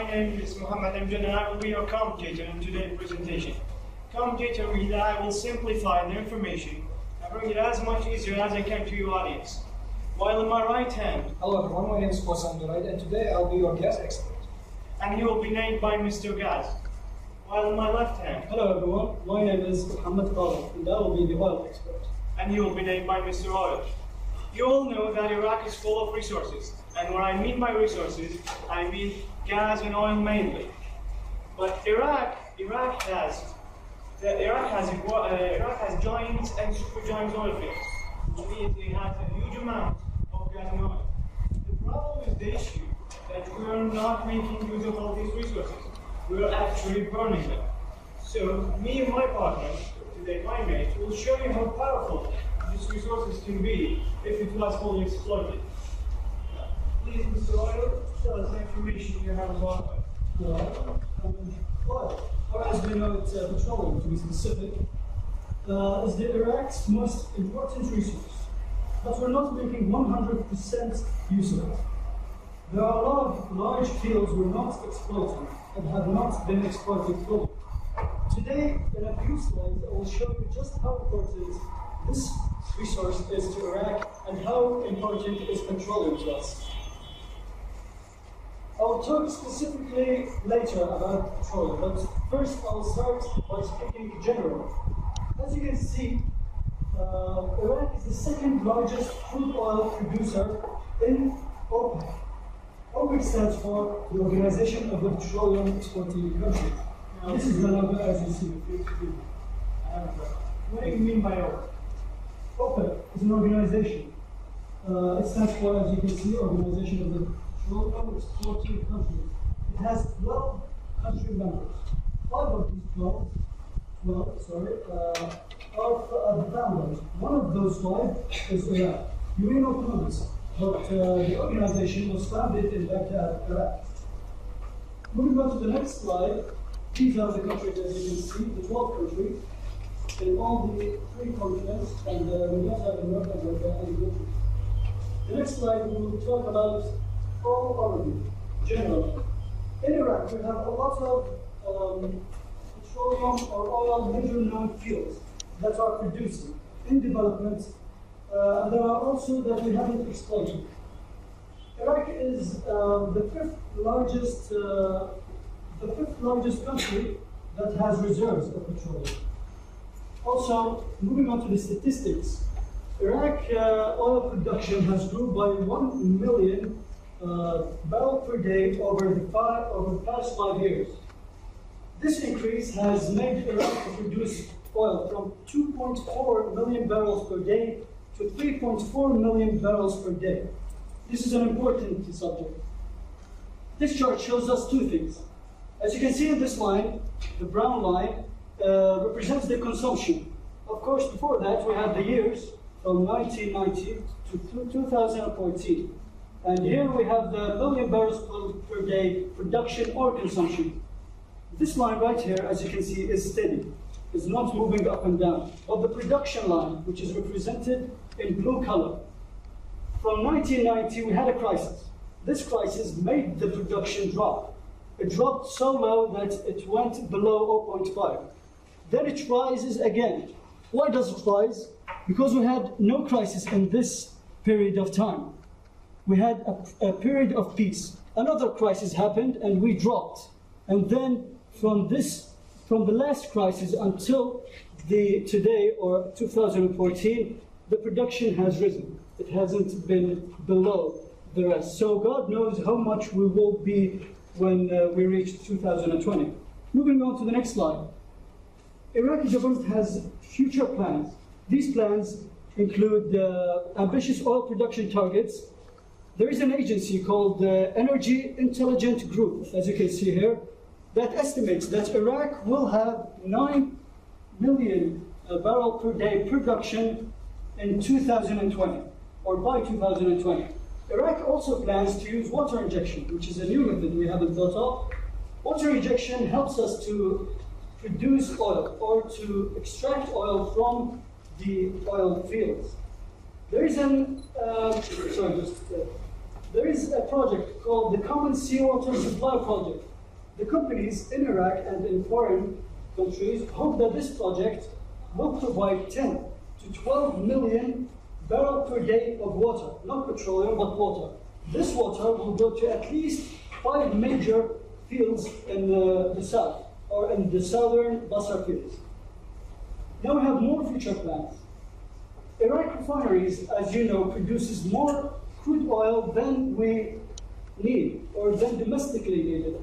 name is Mohammad Amjad, and I will be your commentator in today's presentation. Commentator means that I will simplify the information and bring it as much easier as I can to your audience. While in my right hand, hello everyone, my name is Fawzan Duraid, and today I'll be your gas expert. And he will be named by Mr. Gas. While in my left hand, hello everyone, my name is Mohammad, and I will be the oil expert. And he will be named by Mr. Oil. You all know that Iraq is full of resources, and what I mean by resources, I mean gas and oil mainly. But Iraq has giant and supergiant oil fields, which means it has a huge amount of gas and oil. The problem is the issue that we are not making use of all these resources. We are actually burning them. So me and my partner, today my mate, will show you how powerful these resources can be if it was fully exploited. Please, Mr. Oil, tell us the information you have about oil. Oil, or as we know it, petroleum to be specific, is the Iraq's most important resource. But we're not making 100% use of it. There are a lot of large fields we're not exploiting and have not been exploited fully. Today, in a few slides, I will show you just how important this resource is to Iraq and how important is petroleum to us. I will talk specifically later about petroleum, but first I will start by speaking generally. As you can see, Iraq is the second largest crude oil producer in OPEC. OPEC stands for the Organization of the Petroleum Exporting Countries. This is the number as you see. What do you mean by OPEC? OPEC is an organization. It stands for, as you can see, Organization of the Petroleum Exporting Countries. It has 12 country members. 5 of these 12 are the founders. One of those 5 is Iraq. You may not know this, but the organization was founded in Baghdad, Iraq. Moving on to the next slide, these are the countries, as you can see, the 12 countries in all the 3 continents, and we don't have in North America any countries. The next slide, we will talk about oil overview, generally. In Iraq, we have a lot of petroleum or oil major known fields that are producing in development. There are also that we haven't exploited. Iraq is the fifth largest country that has reserves of petroleum. Also, moving on to the statistics, Iraq oil production has grew by 1 million barrels per day over the past 5 years. This increase has made Iraq produce oil from 2.4 million barrels per day to 3.4 million barrels per day. This is an important subject. This chart shows us 2 things. As you can see in this line, the brown line represents the consumption. Of course, before that, we have the years from 1990 to 2014. And here we have the million barrels per day production or consumption. This line right here, as you can see, is steady. It's not moving up and down. But the production line, which is represented in blue color, from 1990, we had a crisis. This crisis made the production drop. It dropped so low that it went below 0.5. Then it rises again. Why does it rise? Because we had no crisis in this period of time. We had a period of peace. Another crisis happened and we dropped. And then from the last crisis until today or 2014, the production has risen. It hasn't been below the rest. So God knows how much we will be when we reach 2020. Moving on to the next slide. Iraqi government has future plans. These plans include ambitious oil production targets. There is an agency called the Energy Intelligence Group, as you can see here, that estimates that Iraq will have 9 million barrel per day production in 2020, or by 2020. Iraq also plans to use water injection, which is a new method we haven't thought of. Water injection helps us to produce oil or to extract oil from the oil fields. There is there is a project called the Common Seawater Supply Project. The companies in Iraq and in foreign countries hope that this project will provide 10 to 12 million barrels per day of water, not petroleum, but water. This water will go to at least 5 major fields in the south, or in the southern Basra fields. Now we have more future plans. Iraq refineries, as you know, produces more crude oil than we need, or than domestically needed.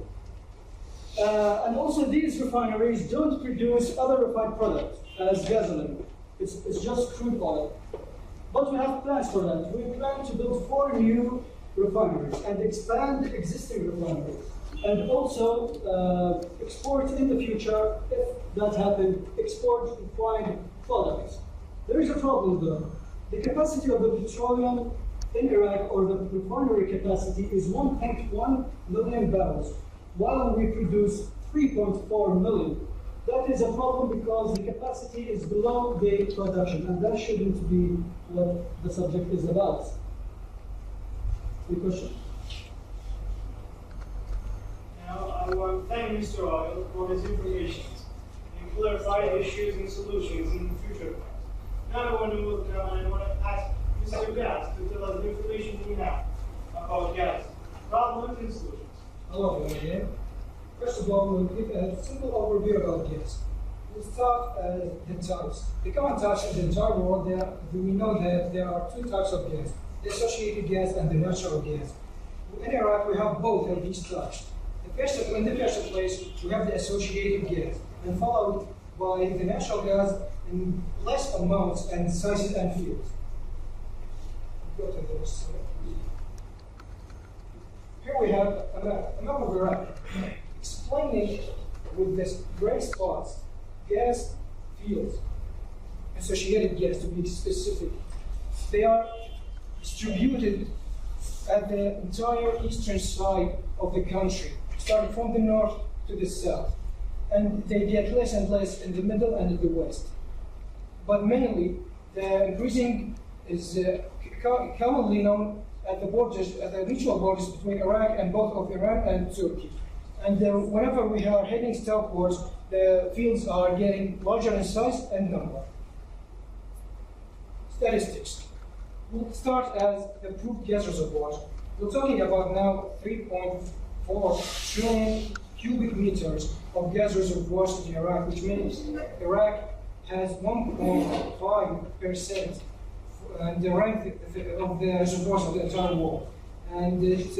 And also these refineries don't produce other refined products, as gasoline. It's just crude oil. But we have plans for that. We plan to build 4 new refineries and expand existing refineries. And also export in the future, if that happens, export refined products. There is a problem though. The capacity of the petroleum in Iraq, or the refinery capacity, is 1.1 million barrels, while we produce 3.4 million. That is a problem because the capacity is below the production, and that shouldn't be what the subject is about. Any question? Now, I want to thank Mr. Oil for his information and clarify issues and solutions in the future. Now I want to ask Mr. Gas to tell us the information we have about gas, problems and solutions. Hello again. First of all, we'll give a simple overview about gas. We'll start the types. The common types in the entire world, we know that there are 2 types of gas, the associated gas and the natural gas. In Iraq, we have both of these types. In the first place, we have the associated gas, and followed by the natural gas in less amounts and sizes and fields. Go to this. Here we have a map of Iraq, explaining with this gray spots gas fields, associated gas to be specific. They are distributed at the entire eastern side of the country, starting from the north to the south. And they get less and less in the middle and in the west. But mainly, the increasing is commonly known at the borders, at the mutual borders between Iraq and both of Iran and Turkey. And whenever we are heading southwards, the fields are getting larger in size and number. Statistics. We'll start as the proved gas reservoirs. We're talking about now 3.4 trillion cubic meters of gas reservoirs in Iraq, which means Iraq has 1.5% the rank of the reservoirs of the entire world. And it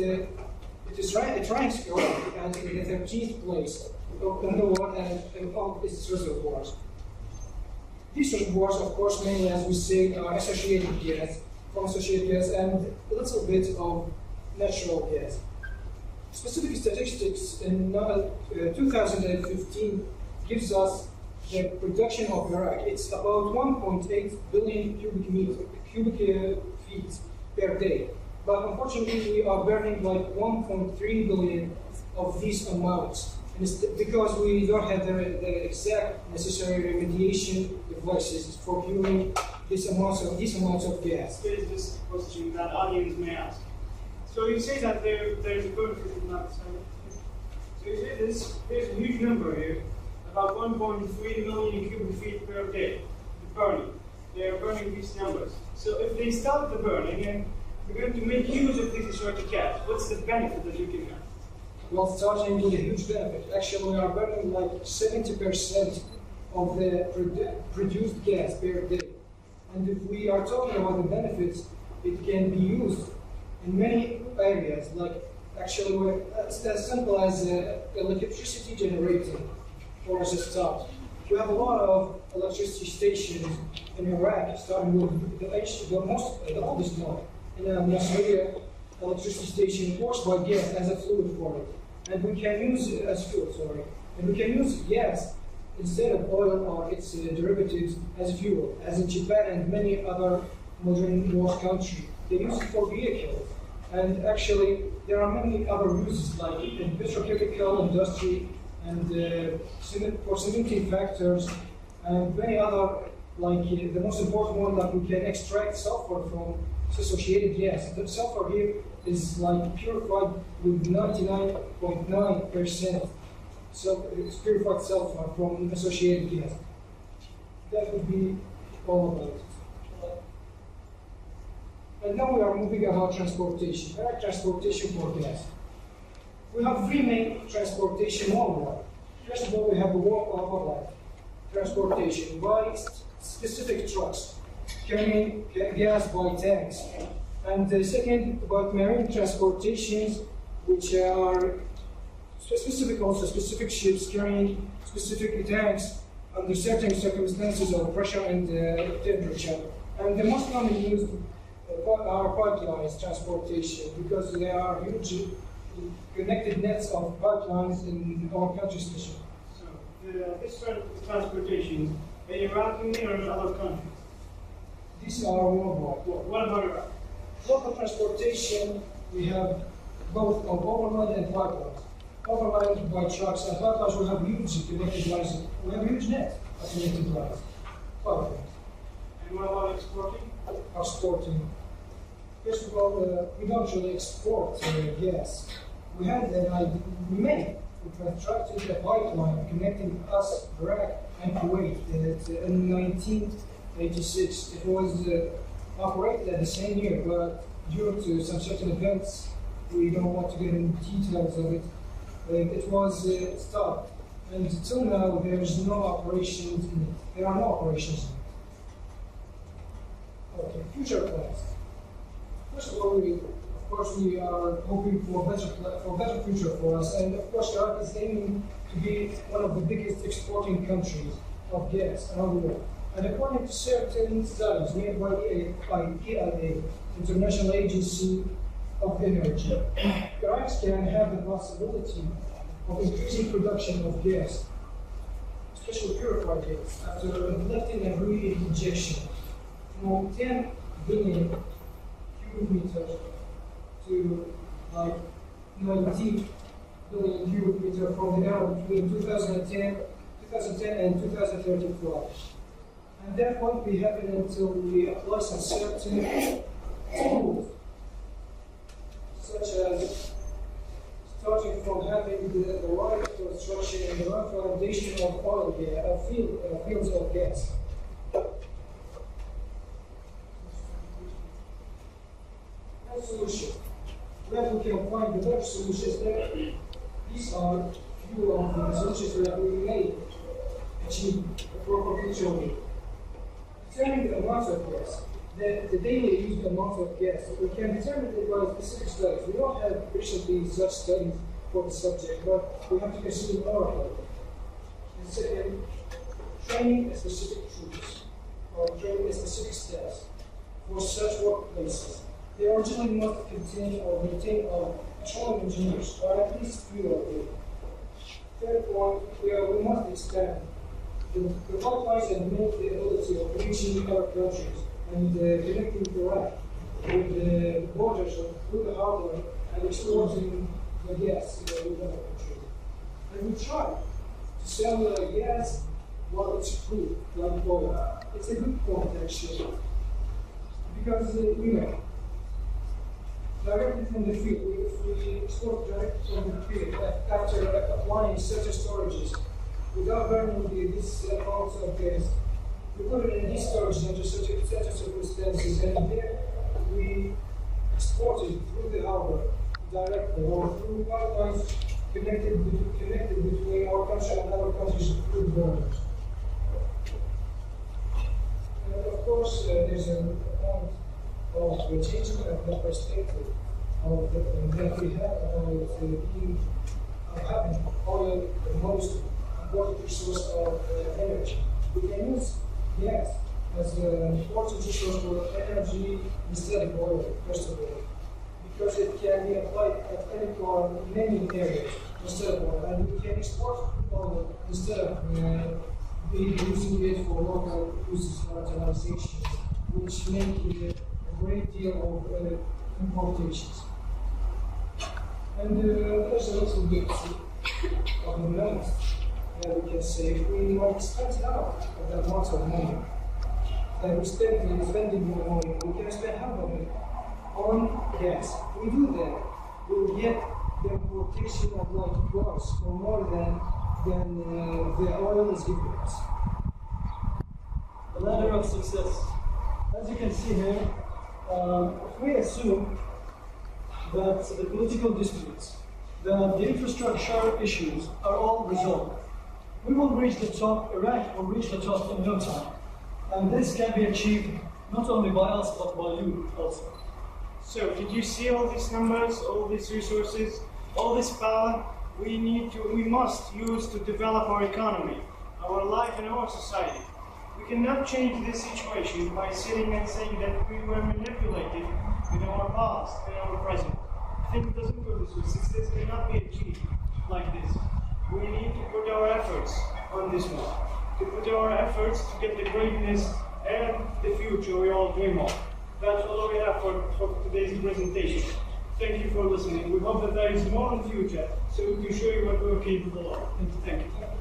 ranks Iraq as the 13th place in the world and of its reservoirs. These reservoirs, of course, mainly, as we say, are associated gas, from associated gas, and a little bit of natural gas. Specific statistics in 2015 gives us the production of Iraq. It's about 1.8 billion cubic feet per day. But unfortunately, we are burning like 1.3 billion of these amounts. And it's because we don't have the exact necessary remediation devices for curing these amounts of gas. There is this question that audience may ask. So you say that there's a benefit in that. So you say there's a huge number here, about 1.3 million cubic feet per day burning. They are burning these numbers. So if they stop the burning and we're going to make use of this associated gas, what's the benefit that you can have? Well, starting with a huge benefit. Actually, we are burning like 70% of the produced gas per day. And if we are talking about the benefits, it can be used in many areas, like actually as simple as electricity generating for as a start. We have a lot of electricity stations in Iraq, starting with the oldest one. In Nasiriyah, electricity station works by gas as a fluid for it. And we can use it as fuel, And we can use gas instead of oil or its derivatives as fuel, as in Japan and many other modern world countries. They use it for vehicles. And actually, there are many other uses, like in petrochemical industry and for cementing factors, and many other, like the most important one, that we can extract sulfur from associated gas. The sulfur here is like purified with 99.9% purified sulfur from associated gas. That would be all about it. And now we are moving about transportation. Transportation for gas. We have three main transportation worldwide. First of all, we have the worldwide transportation by specific trucks carrying gas by tanks. And the second, about marine transportations, which are specific ships carrying specific tanks under certain circumstances of pressure and temperature. And the most commonly used are pipelines transportation, because there are huge connected nets of pipelines in our country especially. So this transportation, in Iraq or in other countries? These are worldwide. What about Iraq? Local transportation, we have both of overland and pipelines. Overland by trucks and pipelines, we have huge connected lines. We have huge net of connected lines. Pipelines. And what about exporting? Exporting. First of all, we don't really export gas. We had we constructed a pipeline connecting us, Iraq, and Kuwait in 1986. It was operated at the same year, but due to some certain events, we don't want to get into details of it. It was stopped, and until now there is no operations in it. There are no operations in it. Okay, future plans. First of all, of course, we are hoping for better future for us, and of course, Iraq is aiming to be one of the biggest exporting countries of gas around the world. And according to certain studies made by EIA, International Agency of Energy, Iraq can have the possibility of increasing production of gas, especially purified gas, after neglecting and re-injection from 10 billion cubic meters to like 19 billion cubic meters from the era between 2010 and 2035. And that won't be happening until we apply some certain tools, such as starting from having the right construction and the right foundation of oil gas, fields of gas. No solution. Where we can find the better solutions there, these are few of the solutions that we may achieve a proper control. Determining the amount of gas, the daily used amount of gas, we can determine it by specific studies. We don't have recently such studies for the subject, but we have to consider more of it. And second, training a specific troops or training a specific staff for such workplaces. They originally must contain or maintain petroleum engineers, or at least few of them. Third point, we must expand the pipelines and make the ability of reaching other countries and connecting Iraq with the borders through the harbor and exporting the gas with other countries. And we try to sell gas while it's free, like oil. It's a good point actually, because directly from the field, if we export directly from the field after applying certain storages, without burning this amount of gas, we put it in these storages under certain circumstances, and there we export it through the harbor directly or through pipelines connected between our country and other countries through the borders. And of course, there's a point of changing the perspective of that we have about having oil the most important resource of energy. We can use gas as an important resource for energy instead of oil, first of all, because it can be applied at any or many areas instead of oil, and we can export oil instead of using it for local uses for utilization, which make a great deal of importations. And there's a little bit of the math that we can say. If we might spend out of that amount of money that we spending more money, we can spend half of it on gas. If we do that, we will get the importation of like twice or more than than the oil is giving us. The ladder of success. As you can see here, if we assume that the political disputes, that the infrastructure issues are all resolved, we will reach the top, Iraq will reach the top in no time. And this can be achieved not only by us, but by you also. So, did you see all these numbers, all these resources, all this power we must use to develop our economy, our life and our society? We cannot change this situation by sitting and saying that we were manipulated in our past and our present. I think it doesn't go this way. Success cannot be achieved like this. We need to put our efforts on this one, to put our efforts to get the greatness and the future we all dream of. That's all we have for today's presentation. Thank you for listening. We hope that there is more in the future so we can show you what we're capable of. Thank you.